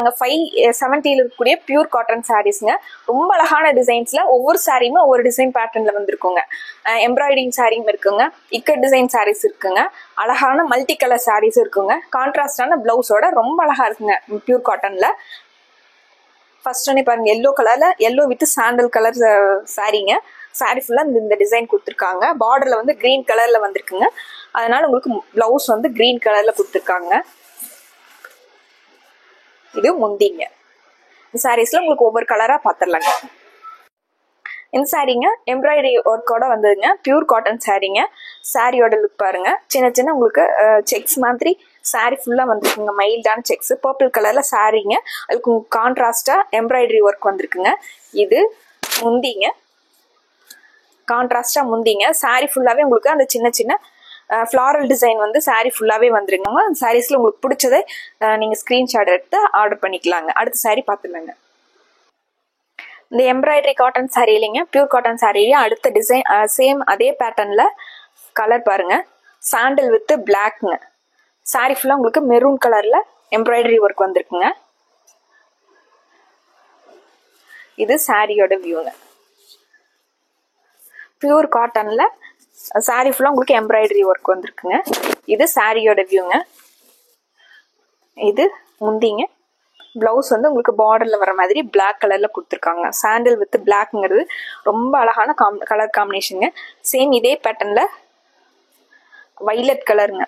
570 இருக்கக்கூடிய pure cotton சாரீஸ்ங்க. ரொம்ப அழகான டிசைன்ஸ்ல ஒவ்வொரு சாரியுமே ஒவ்வொரு டிசைன் பேட்டர்ன்ல வந்திருக்குங்க. எம்ப்ராய்டிங் சாரியும் இருக்குங்க, இக்கட் டிசைன் சாரீஸ் இருக்குங்க, அழகான மல்டி கலர் சாரீஸ் இருக்குங்க, கான்ட்ராஸ்டான பிளவுஸோட ரொம்ப அழகா இருக்குங்க பியூர் காட்டன்ல. ஃபர்ஸ்ட் ஒன்னே பாருங்க, எல்லோ கலர்ல, எல்லோ வித் சாண்டல் கலர் சாரீங்க. சாரி ஃபுல்லா இந்த டிசைன் கொடுத்துருக்காங்க. பார்டர்ல வந்து கிரீன் கலர்ல வந்திருக்குங்க. அதனால உங்களுக்கு பிளவுஸ் வந்து கிரீன் கலர்ல கொடுத்துருக்காங்க. இது முந்திங்க. இந்த சாரீஸ்ல உங்களுக்கு ஒவ்வொரு கலரா பாத்துடலாங்க. இந்த சாரீங்க எம்ப்ராய்டரி ஒர்க்கோட வந்ததுங்க, பியூர் காட்டன் சாரீங்க. சாரியோட லுக் பாருங்க, சின்ன சின்ன உங்களுக்கு செக்ஸ் மாதிரி சாரி ஃபுல்லா வந்துருக்குங்க. மைல்டான செக்ஸ், பர்பிள் கலர்ல சாரீங்க. அதுக்கு கான்ட்ராஸ்டா எம்ப்ராய்டரி ஒர்க் வந்திருக்குங்க. இது முந்திங்க, கான்ட்ராஸ்டா முந்திங்க. சாரி ஃபுல்லாவே உங்களுக்கு அந்த சின்ன சின்ன ஃப்ளாரல் டிசைன் வந்து சாரி ஃபுல்லாவே வந்துருங்க. சாரீஸ்ல உங்களுக்கு பிடிச்சதை நீங்க ஸ்கிரீன்ஷாட் எடுத்து ஆர்டர் பண்ணிக்கலாங்க. அடுத்த சாரி பாத்துலாங்க. இந்த எம்ப்ராய்டரி காட்டன் சாரி இல்லைங்க, பியூர் காட்டன் சாரியே அடுத்த டிசைன் சேம் அதே பேட்டர்ன்ல கலர் பாருங்க, சாண்டல் வித் பிளாக்ங்க. சாரி ஃபுல்லா உங்களுக்கு மெரூன் கலர்ல எம்ப்ராய்டரி ஒர்க் வந்திருக்குங்க. இது சாரியோட வியூங்க. பியூர் காட்டன்ல சாரி ஃபுல்லா உங்களுக்கு எம்ப்ராய்டரி ஒர்க் வந்திருக்குங்க. இது சாரியோட வியூங்க. இது முந்திங்க. பிளவுஸ் வந்து உங்களுக்கு பார்டர்ல வர மாதிரி பிளாக் கலர்ல கொடுத்துருக்காங்க. சாண்டல் வித் பிளாக்ங்கிறது ரொம்ப அழகான கலர் காம்பினேஷனுங்க. சேம் இதே பேட்டர்ன்ல வைலட் கலருங்க,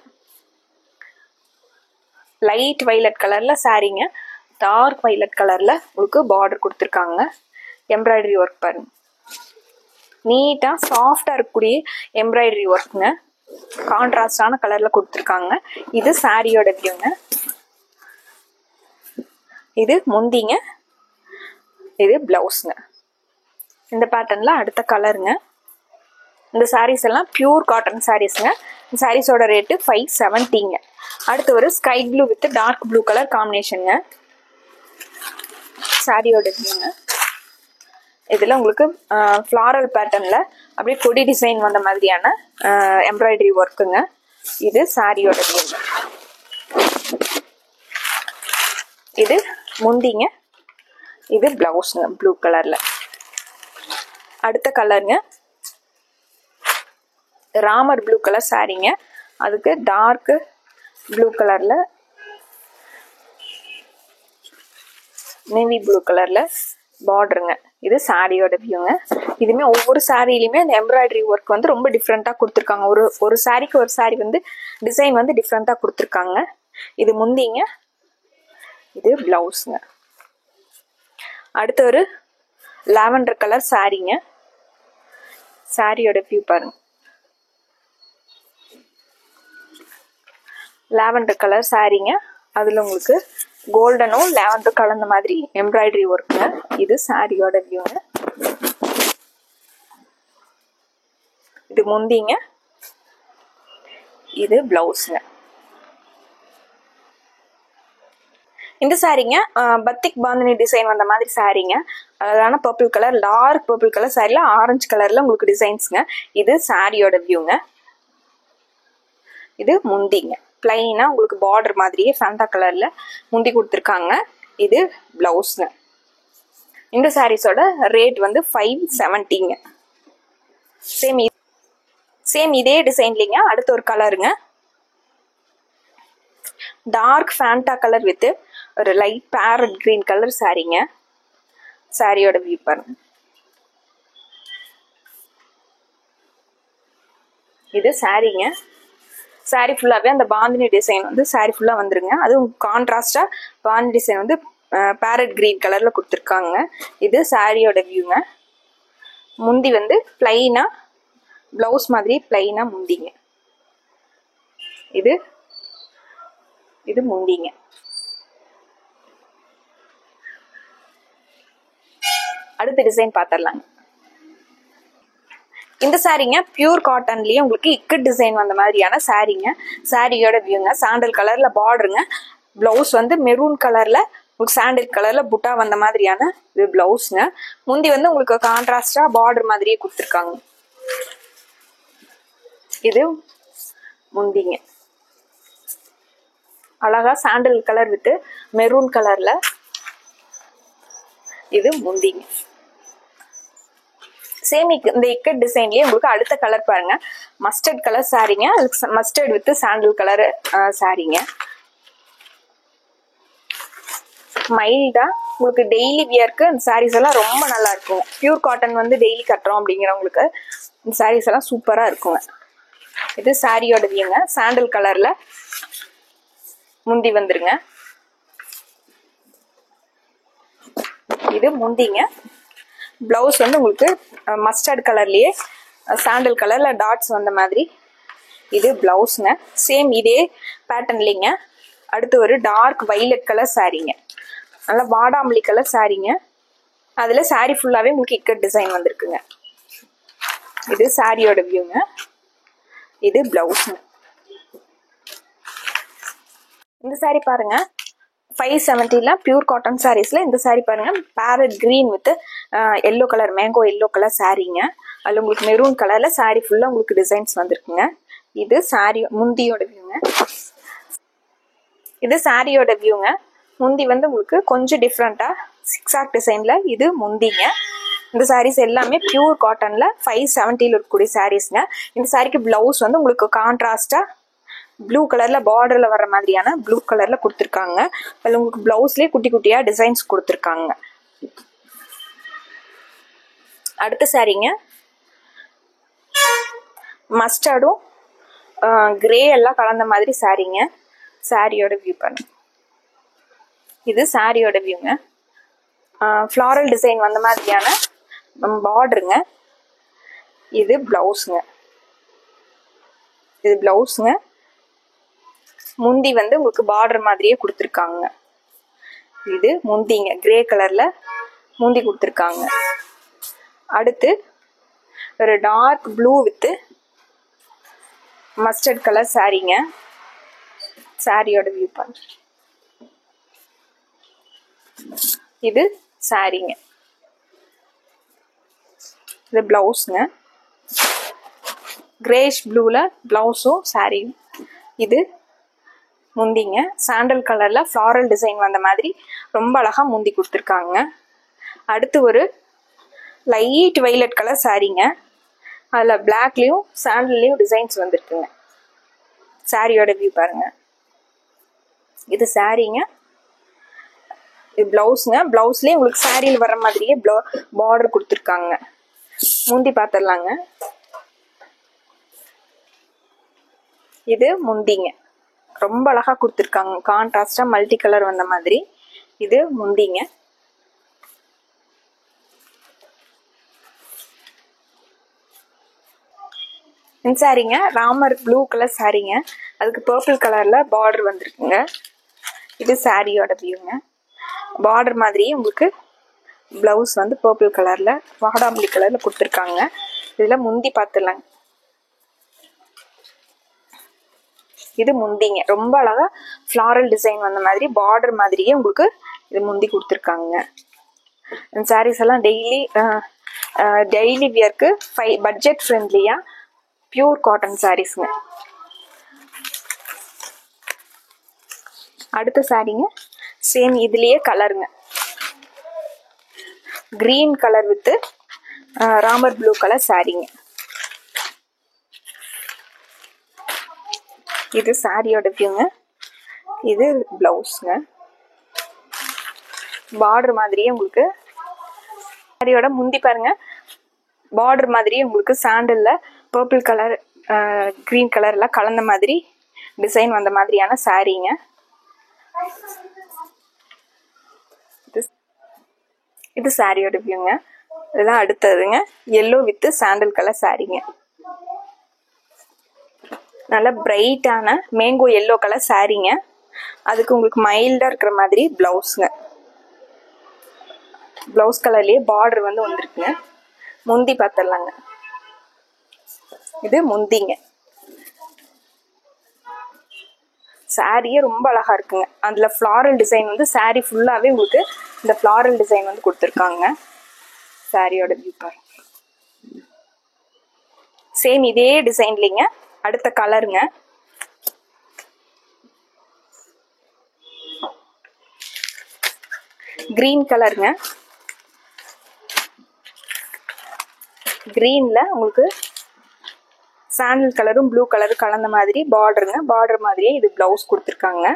லைட் வைலட் கலர்ல சாரீங்க. டார்க் வைலட் கலர்ல உங்களுக்கு பார்டர் கொடுத்துருக்காங்க. எம்ப்ராய்டரி ஒர்க் பாருங்க, நீட்டா சாஃப்டா இருக்கக்கூடிய எம்ப்ராய்டரி ஒர்க்குங்க. கான்ட்ராஸ்டான கலர்ல கொடுத்துருக்காங்க. இது சாரியோட வியூங்க. இது முந்திங்க, இது பிளவுஸ்ங்க. இந்த பேட்டர்ன்ல அடுத்த கலருங்க. இந்த சாரீஸ் எல்லாம் பியூர் காட்டன் சாரீஸ்ங்க. இந்த சாரீஸோட ரேட்டு 570ங்க. அடுத்து ஒரு sky blue with dark blue colour காம்பினேஷனுங்க. சாரியோட வியூங்க. இதுல உங்களுக்கு ஃப்ளாரல் பேட்டர்ன்ல அப்படியே கொடி டிசைன் வந்த மாதிரியான எம்ப்ராய்டரி ஒர்க்குங்க. இது சாரியோட வியூங்க. இது முந்திங்க, இது பிளவுஸ்ங்க ப்ளூ கலர்ல. அடுத்த கலருங்க ராமர் ப்ளூ கலர் சாரீங்க. அதுக்கு டார்க் ப்ளூ கலர்ல, நேவி ப்ளூ கலர்ல பார்டருங்க. இது சாரியோட வியூங்க. இதுமே ஒவ்வொரு சாரிலையுமே அந்த எம்ப்ராய்டரி ஒர்க் வந்து ரொம்ப டிஃப்ரெண்டா கொடுத்துருக்காங்க. ஒரு சாரிக்கு ஒரு சாரி வந்து டிசைன் வந்து டிஃப்ரெண்டா கொடுத்துருக்காங்க. இது முந்திங்க, இது பிளவுஸ்ங்க. அடுத்து ஒரு லாவெண்டர் கலர் சாரீங்க. சாரியோட வியூ பாருங்க, லாவெண்டர் கலர் சாரீங்க. அதுல உங்களுக்கு கோல்டனும் லாவெண்டர் கலந்த மாதிரி எம்ப்ராய்டரி ஒர்க்குங்க. இது சாரியோட வியூங்க. இது முந்திங்க, இது பிளவுஸ்ங்க. இந்த சாரீங்க பத்திக் பாந்தினி டிசைன் வந்த மாதிரி சாரீங்க. அழகான purple colour, dark purple colour சாரில ஆரஞ்சு கலர்ல உங்களுக்கு டிசைன்ஸ்ங்க. இது சாரியோட வியூங்க. இது முந்திங்க, பிளைனா உங்களுக்கு பார்டர் மாதிரியே ஃபேண்டா கலர்ல முந்தி கொடுத்துருக்காங்க. இது பிளவுஸ்ங்க. இந்த சாரீஸோட ரேட் வந்து 570ங்க. சேம் இதே டிசைன்லிங்க அடுத்த ஒரு கலருங்க, டார்க் ஃபேண்டா கலர் வித் ஒரு லைட் பேரட் கிரீன் கலர் சாரீங்க. சாரியோட வியூ பாருங்க. இது சாரீங்க. சாரி ஃபுல்லாவே அந்த பாந்தினி டிசைன் வந்து சாரி ஃபுல்லா வந்துருங்க. அதுவும் கான்ட்ராஸ்டா பாந்தினி டிசைன் வந்து பேரட் கிரீன் கலர்ல கொடுத்துருக்காங்க. இது சாரியோட வியூங்க. முந்தி வந்து பிளைனா பிளவுஸ் மாதிரி பிளைனா முந்திங்க. இது முந்திங்க. அடுத்த டிசைன் பாத்திரலாங்க. இந்த சாரீங்க பியூர் காட்டன்லயே உங்களுக்கு இக்கட் டிசைன் வந்த மாதிரியான சாரீங்க. சாரியோட வியூங்க. சாண்டல் கலர்ல பார்டருங்க. பிளவுஸ் வந்து மெரூன் கலர்ல உங்களுக்கு சாண்டல் கலர்ல புட்டா வந்த மாதிரியான இது பிளவுஸ்ங்க. முந்தி வந்து உங்களுக்கு கான்ட்ராஸ்டா பார்டர் மாதிரியே கொடுத்துருக்காங்க. இது முந்திங்க. அழகா சாண்டல் கலர் வித் மெரூன் கலர்ல இது முந்திங்க. சேம் இந்த இக்கட் டிசைன்லயே உங்களுக்கு அடுத்த கலர் பாருங்க, மஸ்டர்ட் கலர் சாரீங்க. மஸ்டர்ட் வித் சாண்டல் கலர் சாரீங்க. மைல்டா உங்களுக்கு டெய்லி வியர்க்கு இந்த சாரீஸ் எல்லாம் ரொம்ப நல்லா இருக்கும். பியூர் காட்டன் வந்து டெய்லி கட்டுறோம் அப்படிங்கிறவங்களுக்கு இந்த சாரீஸ் எல்லாம் சூப்பரா இருக்குங்க. இது சாரியோட வியூங்க. சாண்டல் கலர்ல முந்தி வந்துருங்க. இது முந்திங்க. பிளவுஸ் வந்து உங்களுக்கு மஸ்டர்ட் கலர்லயே சாண்டல் கலர்ல டாட்ஸ் வந்த மாதிரி இது பிளவுஸ்ங்க. சேம் இதே பேட்டர்ன்லிங்க. அடுத்து ஒரு டார்க் வைலட் கலர் சாரீங்க, நல்லா வாடாமல்லி கலர் சாரீங்க. அதுல சாரி ஃபுல்லாவே உங்களுக்கு இக்கட் டிசைன் வந்திருக்குங்க. இது சாரியோட வியூங்க. இது பிளவுஸ். இந்த சாரி பாருங்க 570ல பியூர் காட்டன் சாரீஸ்ல இந்த சாரி பாருங்க, parrot green with yellow colour, mango yellow colour சாரீங்க. அதுல உங்களுக்கு மெரூன் கலர்ல சாரி ஃபுல்லா உங்களுக்கு டிசைன்ஸ் வந்திருக்குங்க. இது சாரி முந்தியோட வியூங்க. இது சாரியோட வியூங்க. முந்தி வந்து உங்களுக்கு கொஞ்சம் டிஃப்ரெண்டா சிக்ஸாக் டிசைன்ல இது முந்திங்க. இந்த சாரீஸ் எல்லாமே பியூர் காட்டன்ல 570ல இருக்கக்கூடிய சாரீஸ்ங்க. இந்த சாரிக்கு பிளவுஸ் வந்து உங்களுக்கு கான்ட்ராஸ்டா ப்ளூ கலர்ல பார்டர்ல வர்ற மாதிரியான ப்ளூ கலர்ல கொடுத்துருக்காங்க. அதுல உங்களுக்கு பிளவுஸ்லயே குட்டி குட்டியா டிசைன்ஸ் கொடுத்துருக்காங்க. அடுத்த சாரீங்க மஸ்டர்டும் கிரே எல்லாம் கலந்த மாதிரி சாரீங்க. சாரியோட வியூ பண்ணுங்க. இது சாரியோட வியூங்க. ஃப்ளாரல் டிசைன் வந்த மாதிரியான பார்டருங்க. இது பிளவுஸ்ங்க. இது பிளவுஸ்ங்க. முந்தி வந்து உங்களுக்கு பார்டர் மாதிரியே கொடுத்துருக்காங்க. இது முந்திங்க. கிரே கலர்ல முந்தி கொடுத்துருக்காங்க. அடுத்து ஒரு dark blue with mustard colour சாரீங்க. சாரியோட வியூ பண்ணு. இது சாரீங்க. இது பிளவுஸ்ங்க. கிரேஷ் ப்ளூல பிளவுஸும் சாரியும். இது முந்திங்க. சாண்டல் கலர்ல ஃப்ளாரல் டிசைன் வந்த மாதிரி ரொம்ப அழகா முந்தி கொடுத்துருக்காங்க. அடுத்து ஒரு லைட் வைலட் கலர் சாரீங்க. அதுல பிளாக்லயும் சாண்டல்லையும் டிசைன்ஸ் வந்திருக்குங்க. சாரியோட வியூ பாருங்க. இது சாரீங்க. இது பிளவுஸ்ங்க. பிளவுஸ்லயே உங்களுக்கு சாரியில் வர்ற மாதிரியே பார்டர் கொடுத்துருக்காங்க. முந்தி பாத்திரலாங்க. இது முந்திங்க. ரொம்ப அழகா கொடுத்துருக்காங்க. கான்ட்ராஸ்டா மல்டி கலர் வந்த மாதிரி இது முந்திங்க. இந்த சாரீங்க ராமர் ப்ளூ கலர் சாரீங்க. அதுக்கு பர்பிள் கலர்ல பார்டர் வந்திருக்குங்க. இது சாரியோட வியூங்க. பார்டர் மாதிரி உங்களுக்கு பிளவுஸ் வந்து பர்பிள் கலர்ல வாடாமல்லி கலர்ல கொடுத்துருக்காங்க. இதுல முந்தி பார்த்துடலாங்க. இது முந்திங்க. ரொம்ப அழகா ஃப்ளாரல் டிசைன் வந்த மாதிரி பார்டர் மாதிரியே உங்களுக்கு இது முந்தி கொடுத்துருக்காங்க. இந்த சாரீஸ் எல்லாம் டெய்லி வியர்க்கு பட்ஜெட் ஃப்ரெண்ட்லியா பியூர் காட்டன் சாரீஸ்ங்க. அடுத்த சாரீங்க சேம் இதுலயே கலருங்க. Green colour with Ramar blue colour சாரீங்க. இது சாரியோட வியூங்க. இது பிளவுஸ்ங்க. பார்டர் மாதிரியே உங்களுக்கு சாரியோட முந்தி பாருங்க, பார்டர் மாதிரியே உங்களுக்கு சாண்டல்ல பர்பிள் கலர் கிரீன் கலர் எல்லாம் கலந்த மாதிரி டிசைன் வந்த மாதிரியான சாரீங்க. இது சாரியோட வியூங்க. இதுதான் அடுத்ததுங்க. எல்லோ வித் சாண்டல் கலர் சாரீங்க. நல்ல பிரைட்டான மேங்கோ எல்லோ கலர் சாரீங்க. அதுக்கு உங்களுக்கு மைல்டா இருக்கிற மாதிரி பிளவுஸ்ங்க. பிளவுஸ் கலர்லயே பார்டர் வந்து வந்திருக்குங்க. முந்தி பார்த்துடலாங்க. இது முந்திங்க. சாரியே ரொம்ப அழகா இருக்குங்க. அதுல ஃப்ளாரல் டிசைன் வந்து சாரி ஃபுல்லாவே உங்களுக்கு இந்த ஃப்ளாரல் டிசைன் வந்து கொடுத்துருக்காங்க. சாரியோட வியூ பாருங்க. சேம் இதே டிசைன்லிங்க. அடுத்த கலருங்க. கிரீன் கலருங்க. கிரீன்ல உங்களுக்கு சாண்டல் கலரும் ப்ளூ கலரும் கலந்த மாதிரி பார்டருங்க. பார்டர் மாதிரியே இது பிளவுஸ் கொடுத்துருக்காங்க.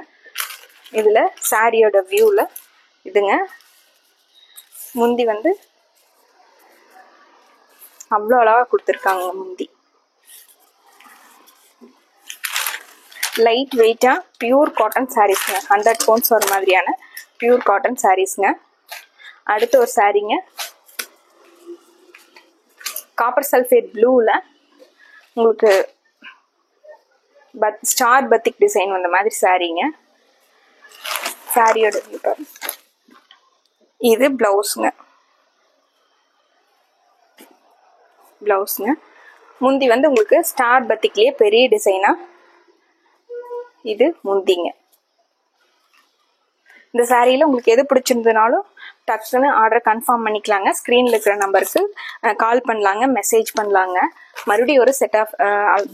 இதுல சாரியோட வியூல இதுங்க. முந்தி வந்து அவ்வளோ அழகா கொடுத்துருக்காங்க. முந்தி லைட் வெயிட்டா பியூர் காட்டன் சாரீஸ்ங்க. 100 pounds வர மாதிரியான பியூர் காட்டன் சாரீஸ்ங்க. அடுத்து ஒரு சாரீங்க, காப்பர் சல்ஃபேட் ப்ளூல உங்களுக்கு ஸ்டார் பத்திக் டிசைன் வந்த மாதிரி சாரீங்க. சாரியோட வியூ பாருங்க. இது பிளவுஸ்ங்க. முந்தி வந்து உங்களுக்கு ஸ்டார் பத்திக்லயே பெரிய டிசைனா இது முந்திங்க. இந்த சாரியில உங்களுக்கு எது பிடிச்சிருந்ததுனாலும் டக்குன்னு ஆர்டர் கன்ஃபார்ம் பண்ணிக்கலாங்க. ஸ்க்ரீனில் இருக்கிற நம்பருக்கு கால் பண்ணலாங்க, மெசேஜ் பண்ணலாங்க. மறுபடியும் ஒரு செட் ஆஃப்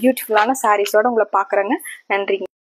பியூட்டிஃபுல்லான சாரீஸோட உங்களை பார்க்குறேங்க. நன்றிங்க.